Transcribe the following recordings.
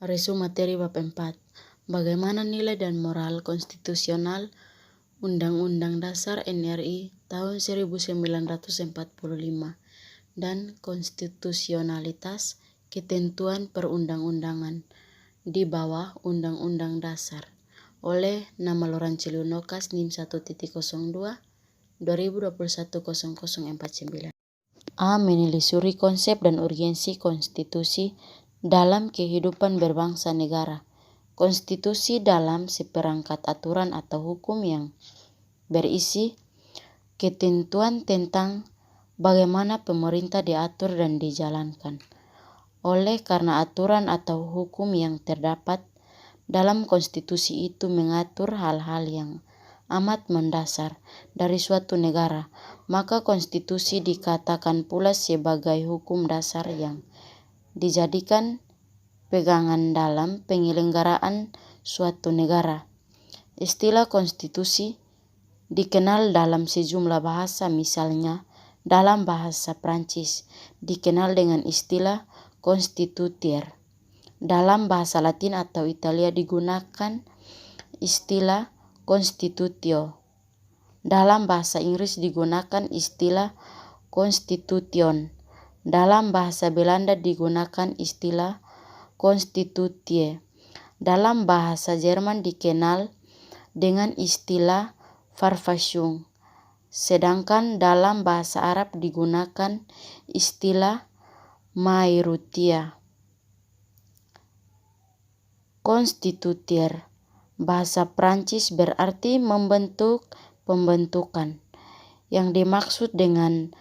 Resu materi bab 4. Bagaimana nilai dan moral konstitusional Undang-Undang Dasar NRI tahun 1945 dan konstitusionalitas ketentuan perundang-undangan di bawah Undang-Undang Dasar oleh Nama Loran Celiunokas NIM 1.02 2021-0049. A. Menelusuri konsep dan urgensi konstitusi dalam kehidupan berbangsa negara. Konstitusi dalam seperangkat aturan atau hukum yang berisi ketentuan tentang bagaimana pemerintah diatur dan dijalankan. Oleh karena aturan atau hukum yang terdapat dalam konstitusi itu mengatur hal-hal yang amat mendasar dari suatu negara, maka konstitusi dikatakan pula sebagai hukum dasar yang dijadikan pegangan dalam penyelenggaraan suatu negara. Istilah konstitusi dikenal dalam sejumlah bahasa, misalnya dalam bahasa Prancis dikenal dengan istilah constitutier. Dalam bahasa Latin atau Italia digunakan istilah constitutio. Dalam bahasa Inggris digunakan istilah constitution. Dalam bahasa Belanda digunakan istilah constitutie. Dalam bahasa Jerman dikenal dengan istilah Verfassung. Sedangkan dalam bahasa Arab digunakan istilah Mayrutia. Constitutier bahasa Prancis berarti membentuk, pembentukan. Yang dimaksud dengan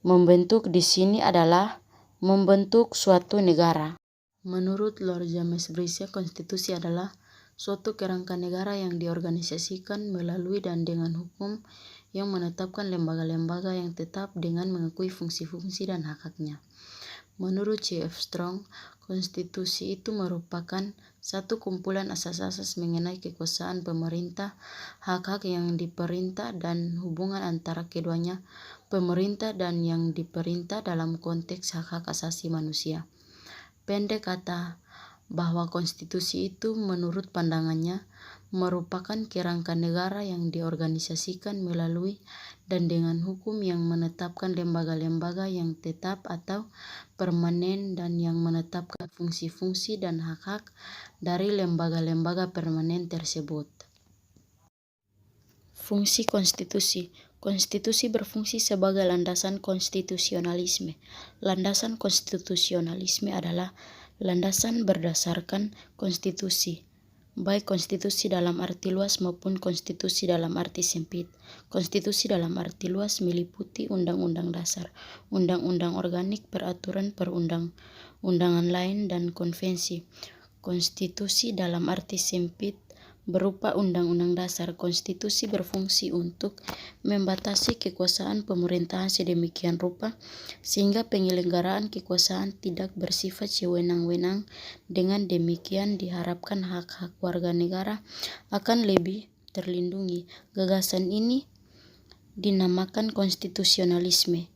membentuk di sini adalah membentuk suatu negara. Menurut Lord James Briscia, konstitusi adalah suatu kerangka negara yang diorganisasikan melalui dan dengan hukum yang menetapkan lembaga-lembaga yang tetap dengan mengakui fungsi-fungsi dan hak-haknya. Menurut C.F. Strong, konstitusi itu merupakan satu kumpulan asas-asas mengenai kekuasaan pemerintah, hak-hak yang diperintah dan hubungan antara keduanya, pemerintah dan yang diperintah dalam konteks hak-hak asasi manusia. Pendek kata bahwa konstitusi itu menurut pandangannya merupakan kerangka negara yang diorganisasikan melalui dan dengan hukum yang menetapkan lembaga-lembaga yang tetap atau permanen dan yang menetapkan fungsi-fungsi dan hak-hak dari lembaga-lembaga permanen tersebut. Fungsi konstitusi. Konstitusi berfungsi sebagai landasan konstitusionalisme. Landasan konstitusionalisme adalah landasan berdasarkan konstitusi, baik konstitusi dalam arti luas maupun konstitusi dalam arti sempit. Konstitusi dalam arti luas meliputi undang-undang dasar, undang-undang organik, peraturan perundang-undangan lain, dan konvensi. Konstitusi dalam arti sempit berupa undang-undang dasar. Konstitusi berfungsi untuk membatasi kekuasaan pemerintahan sedemikian rupa sehingga penyelenggaraan kekuasaan tidak bersifat sewenang-wenang. Dengan demikian diharapkan hak-hak warga negara akan lebih terlindungi. Gagasan ini dinamakan konstitusionalisme,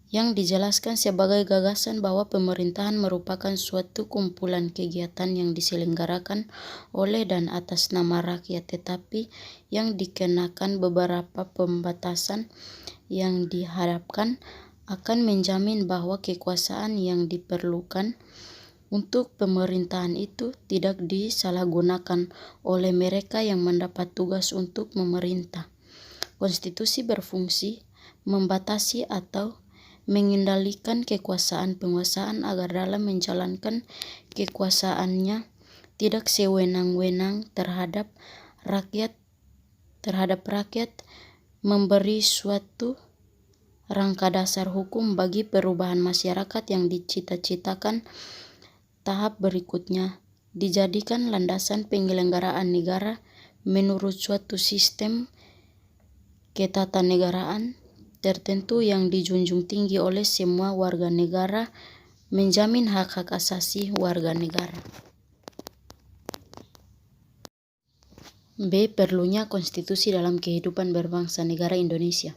yang dijelaskan sebagai gagasan bahwa pemerintahan merupakan suatu kumpulan kegiatan yang diselenggarakan oleh dan atas nama rakyat, tetapi yang dikenakan beberapa pembatasan yang diharapkan akan menjamin bahwa kekuasaan yang diperlukan untuk pemerintahan itu tidak disalahgunakan oleh mereka yang mendapat tugas untuk memerintah. Konstitusi berfungsi membatasi atau mengendalikan kekuasaan penguasaan agar dalam menjalankan kekuasaannya tidak sewenang-wenang terhadap rakyat, memberi suatu rangka dasar hukum bagi perubahan masyarakat yang dicita-citakan. Tahap berikutnya dijadikan landasan penyelenggaraan negara menurut suatu sistem ketatanegaraan tertentu yang dijunjung tinggi oleh semua warga negara, menjamin hak-hak asasi warga negara. B. Perlunya konstitusi dalam kehidupan berbangsa negara Indonesia.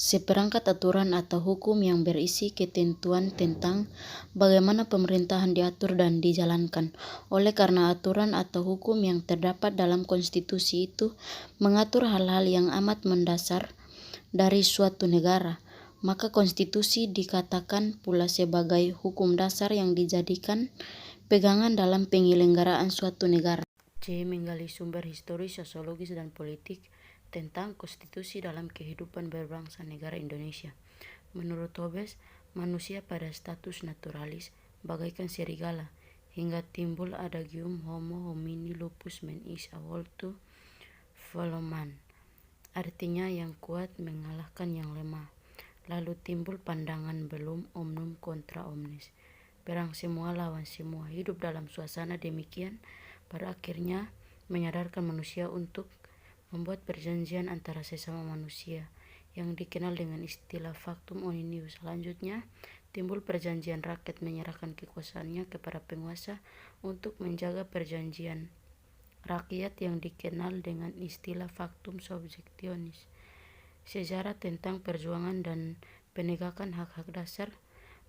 seperangkat aturan atau hukum yang berisi ketentuan tentang bagaimana pemerintahan diatur dan dijalankan. Oleh karena aturan atau hukum yang terdapat dalam konstitusi itu mengatur hal-hal yang amat mendasar dari suatu negara, maka konstitusi dikatakan pula sebagai hukum dasar yang dijadikan pegangan dalam penyelenggaraan suatu negara. C. Menggali sumber historis, sosiologis, dan politik tentang konstitusi dalam kehidupan berbangsa negara Indonesia. Menurut Hobbes, manusia pada status naturalis bagaikan serigala hingga timbul adagium homo homini lupus menis avoltu veloman. Artinya yang kuat mengalahkan yang lemah. Lalu timbul pandangan belum omnum contra omnes. Perang semua lawan semua. Hidup dalam suasana demikian pada akhirnya menyadarkan manusia untuk membuat perjanjian antara sesama manusia yang dikenal dengan istilah factum omnibus. Selanjutnya timbul perjanjian rakyat menyerahkan kekuasaannya kepada penguasa untuk menjaga perjanjian rakyat yang dikenal dengan istilah factum subjectionis. Sejarah tentang perjuangan dan penegakan hak-hak dasar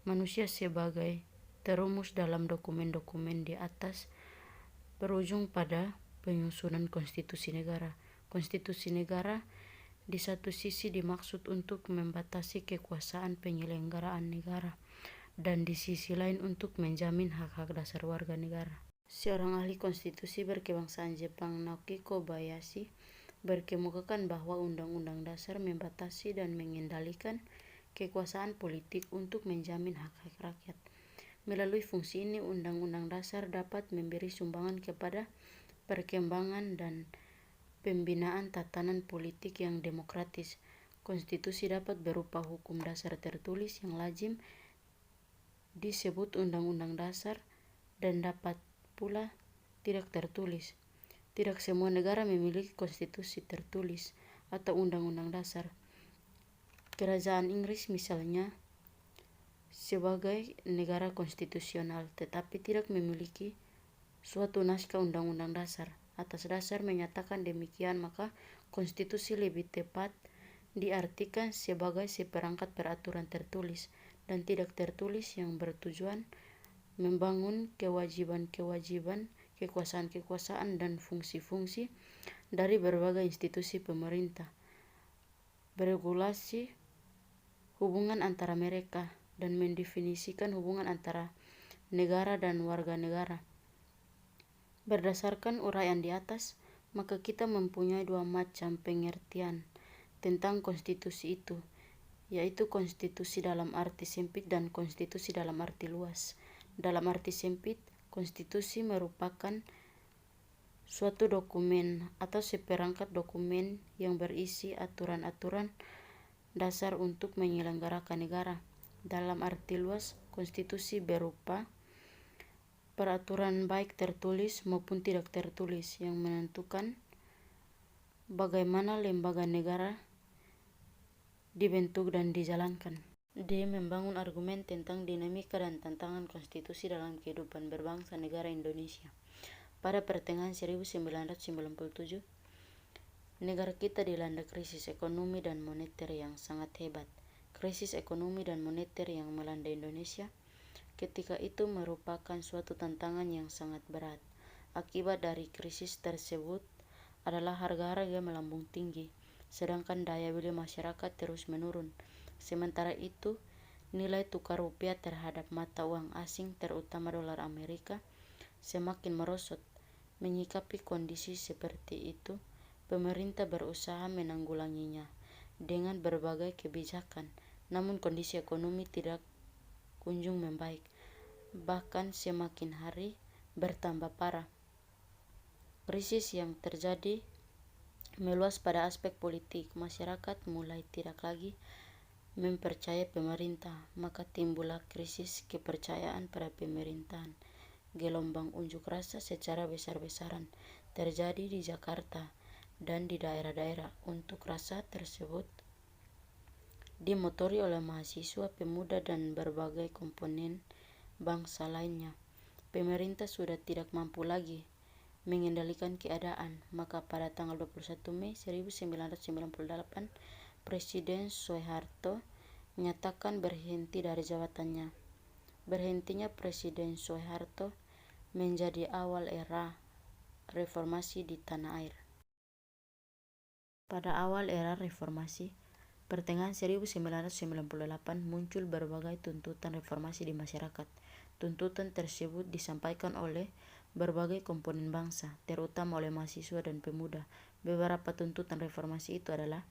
manusia sebagai terumus dalam dokumen-dokumen di atas berujung pada penyusunan konstitusi negara. Konstitusi negara di satu sisi dimaksud untuk membatasi kekuasaan penyelenggaraan negara dan di sisi lain untuk menjamin hak-hak dasar warga negara. Seorang ahli konstitusi berkebangsaan Jepang, Naoki Kobayashi, berkemukakan bahwa Undang-Undang Dasar membatasi dan mengendalikan kekuasaan politik untuk menjamin hak-hak rakyat. Melalui fungsi ini, Undang-Undang Dasar dapat memberi sumbangan kepada perkembangan dan pembinaan tatanan politik yang demokratis. Konstitusi dapat berupa hukum dasar tertulis yang lazim disebut Undang-Undang Dasar dan dapat pula tidak tertulis. Tidak semua negara memiliki konstitusi tertulis atau Undang-Undang Dasar. Kerajaan Inggris misalnya sebagai negara konstitusional tetapi tidak memiliki suatu naskah Undang-Undang Dasar. Atas dasar menyatakan demikian, maka konstitusi lebih tepat diartikan sebagai seperangkat peraturan tertulis dan tidak tertulis yang bertujuan membangun kewajiban-kewajiban, kekuasaan-kekuasaan, dan fungsi-fungsi dari berbagai institusi pemerintah, beregulasi hubungan antara mereka, dan mendefinisikan hubungan antara negara dan warga negara. Berdasarkan uraian di atas, maka kita mempunyai dua macam pengertian tentang konstitusi itu, yaitu konstitusi dalam arti sempit dan konstitusi dalam arti luas. Dalam arti sempit, konstitusi merupakan suatu dokumen atau seperangkat dokumen yang berisi aturan-aturan dasar untuk menyelenggarakan negara. Dalam arti luas, konstitusi berupa peraturan baik tertulis maupun tidak tertulis yang menentukan bagaimana lembaga negara dibentuk dan dijalankan. D. Membangun argumen tentang dinamika dan tantangan konstitusi dalam kehidupan berbangsa negara Indonesia. Pada pertengahan 1997, negara kita dilanda krisis ekonomi dan moneter yang sangat hebat. Krisis ekonomi dan moneter yang melanda Indonesia ketika itu merupakan suatu tantangan yang sangat berat. Akibat dari krisis tersebut adalah harga-harga melambung tinggi, sedangkan daya beli masyarakat terus menurun. Sementara itu, nilai tukar rupiah terhadap mata uang asing, terutama dolar Amerika, semakin merosot. Menyikapi kondisi seperti itu, pemerintah berusaha menanggulanginya dengan berbagai kebijakan, namun kondisi ekonomi tidak kunjung membaik, bahkan semakin hari bertambah parah. Krisis yang terjadi meluas pada aspek politik. Masyarakat mulai tidak lagi mempercayai pemerintah, maka timbullah krisis kepercayaan pada pemerintahan. Gelombang unjuk rasa secara besar-besaran terjadi di Jakarta dan di daerah-daerah. Unjuk rasa tersebut dimotori oleh mahasiswa, pemuda, dan berbagai komponen bangsa lainnya. Pemerintah sudah tidak mampu lagi mengendalikan keadaan, maka pada tanggal 21 Mei 1998 Presiden Soeharto menyatakan berhenti dari jabatannya. Berhentinya Presiden Soeharto menjadi awal era reformasi di tanah air. Pada awal era reformasi, pertengahan 1998 muncul berbagai tuntutan reformasi di masyarakat. Tuntutan tersebut disampaikan oleh berbagai komponen bangsa, terutama oleh mahasiswa dan pemuda. Beberapa tuntutan reformasi itu adalah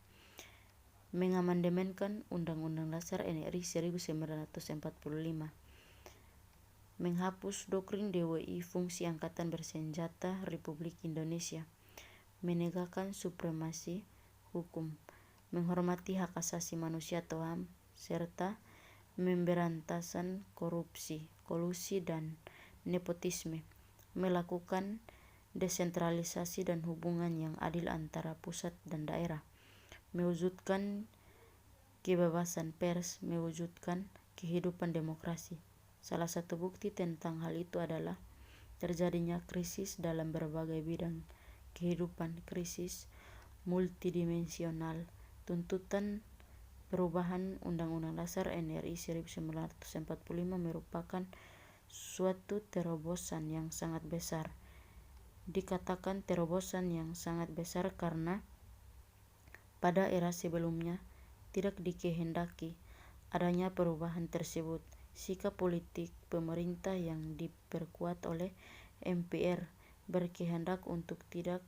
mengamandemenkan Undang-Undang Dasar NRI 1945, menghapus doktrin DWI fungsi Angkatan Bersenjata Republik Indonesia, menegakkan supremasi hukum, menghormati hak asasi manusia atau HAM, serta memberantasan korupsi, kolusi, dan nepotisme, melakukan desentralisasi dan hubungan yang adil antara pusat dan daerah, mewujudkan kebebasan pers, mewujudkan kehidupan demokrasi. Salah satu bukti tentang hal itu adalah terjadinya krisis dalam berbagai bidang kehidupan, krisis multidimensional. Tuntutan perubahan Undang-Undang Dasar NRI 1945 merupakan suatu terobosan yang sangat besar. Dikatakan terobosan yang sangat besar karena pada era sebelumnya tidak dikehendaki adanya perubahan tersebut. Sikap politik pemerintah yang diperkuat oleh MPR berkehendak untuk tidak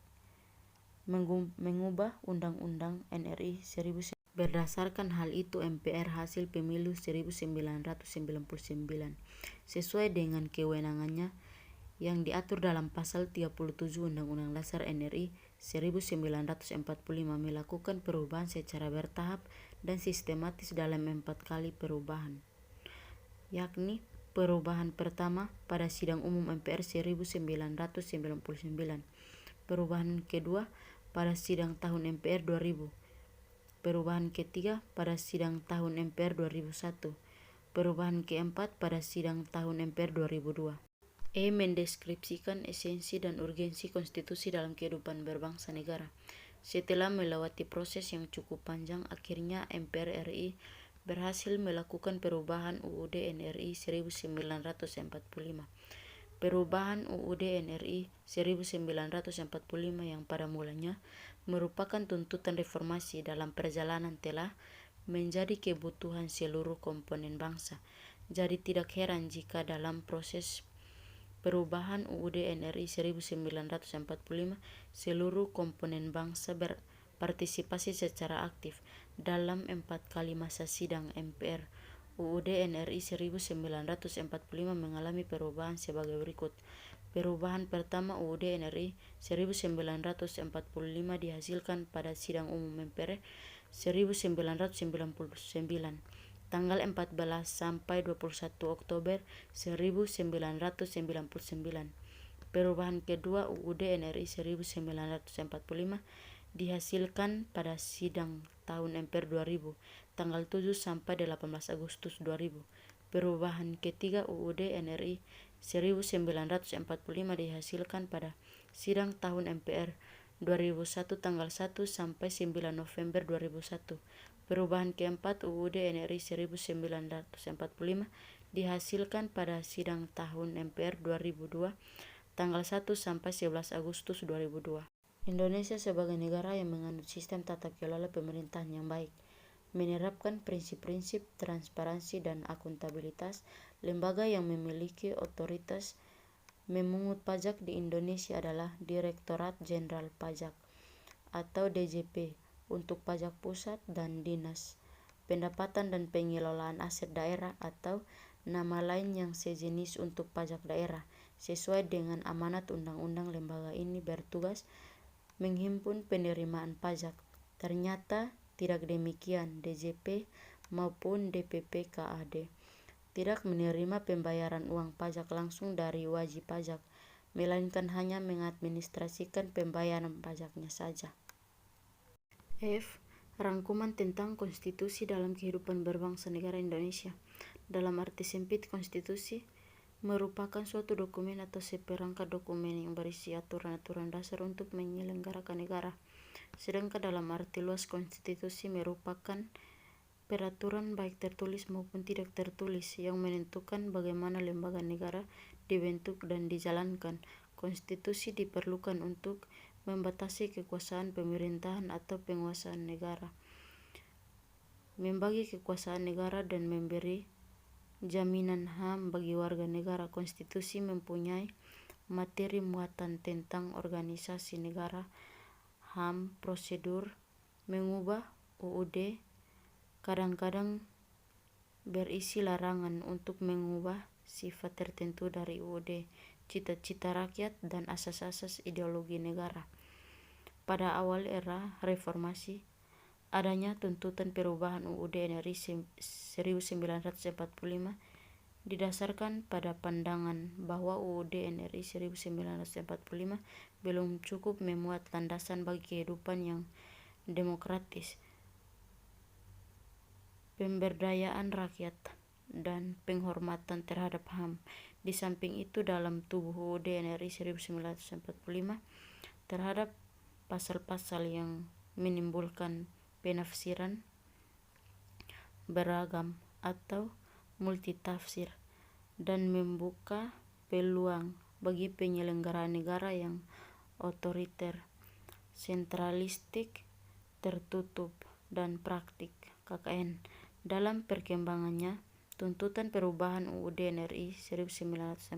mengubah Undang-Undang NRI 1945. Berdasarkan hal itu, MPR hasil pemilu 1999 sesuai dengan kewenangannya yang diatur dalam pasal 37 Undang-Undang Dasar NRI 1945 melakukan perubahan secara bertahap dan sistematis dalam 4 kali perubahan, yakni perubahan pertama pada Sidang Umum MPR 1999, perubahan kedua pada Sidang Tahun MPR 2000, perubahan ketiga pada Sidang Tahun MPR 2001, perubahan keempat pada Sidang Tahun MPR 2002. Mendeskripsikan esensi dan urgensi konstitusi dalam kehidupan berbangsa negara. Setelah melewati proses yang cukup panjang, akhirnya MPR RI berhasil melakukan perubahan UUD NRI 1945. Perubahan UUD NRI 1945 yang pada mulanya merupakan tuntutan reformasi dalam perjalanan telah menjadi kebutuhan seluruh komponen bangsa. Jadi tidak heran jika dalam proses perubahan UUD NRI 1945 seluruh komponen bangsa berpartisipasi secara aktif dalam 4 kali masa sidang MPR. UUD NRI 1945 mengalami perubahan sebagai berikut. Perubahan pertama, UUD NRI 1945 dihasilkan pada Sidang Umum MPR 1999 tanggal 14 sampai 21 Oktober 1999. Perubahan kedua, UUD NRI 1945 dihasilkan pada Sidang Tahun MPR 2000 tanggal 7 sampai 18 Agustus 2000. Perubahan ketiga, UUD NRI 1945 dihasilkan pada Sidang Tahun MPR 2001 tanggal 1 sampai 9 November 2001. Perubahan keempat, UUD NRI 1945 dihasilkan pada Sidang Tahun MPR 2002 tanggal 1 sampai 11 Agustus 2002. Indonesia sebagai negara yang menganut sistem tata kelola pemerintahan yang baik, menerapkan prinsip-prinsip transparansi dan akuntabilitas. Lembaga yang memiliki otoritas memungut pajak di Indonesia adalah Direktorat Jenderal Pajak atau DJP untuk pajak pusat dan Dinas Pendapatan dan Pengelolaan Aset Daerah atau nama lain yang sejenis untuk pajak daerah. Sesuai dengan amanat undang-undang, lembaga ini bertugas menghimpun penerimaan pajak. Ternyata tidak demikian. DJP maupun DPP KAD tidak menerima pembayaran uang pajak langsung dari wajib pajak, melainkan hanya mengadministrasikan pembayaran pajaknya saja. F. Rangkuman tentang konstitusi dalam kehidupan berbangsa negara Indonesia. Dalam arti sempit, konstitusi merupakan suatu dokumen atau seperangkat dokumen yang berisi aturan-aturan dasar untuk menyelenggarakan negara. Sedangkan dalam arti luas konstitusi merupakan peraturan baik tertulis maupun tidak tertulis yang menentukan bagaimana lembaga negara dibentuk dan dijalankan. Konstitusi diperlukan untuk membatasi kekuasaan pemerintahan atau penguasaan negara, membagi kekuasaan negara, dan memberi jaminan HAM bagi warga negara. Konstitusi mempunyai materi muatan tentang organisasi negara, HAM, prosedur, mengubah UUD, kadang-kadang berisi larangan untuk mengubah sifat tertentu dari UUD, cita-cita rakyat, dan asas-asas ideologi negara. Pada awal era reformasi, adanya tuntutan perubahan UUD NRI 1945 didasarkan pada pandangan bahwa UUD NRI 1945 belum cukup memuat landasan bagi kehidupan yang demokratis, pemberdayaan rakyat, dan penghormatan terhadap HAM. Di samping itu, dalam tubuh UUD NRI 1945 terhadap pasal-pasal yang menimbulkan penafsiran beragam atau multitafsir dan membuka peluang bagi penyelenggaraan negara yang otoriter, sentralistik, tertutup, dan praktik KKN. Dalam perkembangannya, tuntutan perubahan UUD NRI 1945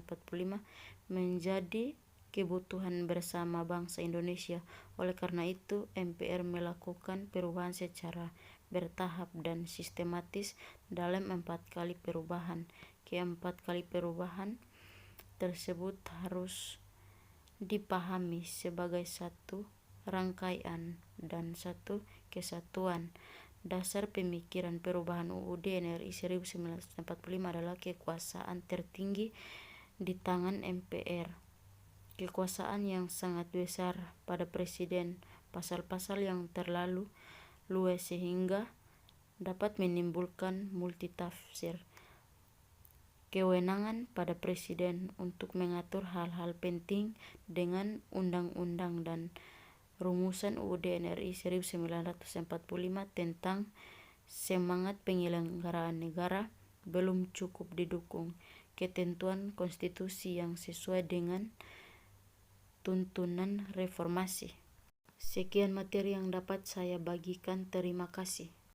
menjadi kebutuhan bersama bangsa Indonesia. Oleh karena itu, MPR melakukan perubahan secara bertahap dan sistematis dalam 4 kali perubahan. Keempat kali perubahan tersebut harus dipahami sebagai satu rangkaian dan satu kesatuan. Dasar pemikiran perubahan UUD NRI 1945 adalah kekuasaan tertinggi di tangan MPR, kekuasaan yang sangat besar pada presiden, pasal-pasal yang terlalu luas sehingga dapat menimbulkan multitafsir, kewenangan pada presiden untuk mengatur hal-hal penting dengan undang-undang, dan rumusan UUD NRI 1945 tentang semangat penyelenggaraan negara belum cukup didukung ketentuan konstitusi yang sesuai dengan tuntunan reformasi. Sekian materi yang dapat saya bagikan. Terima kasih.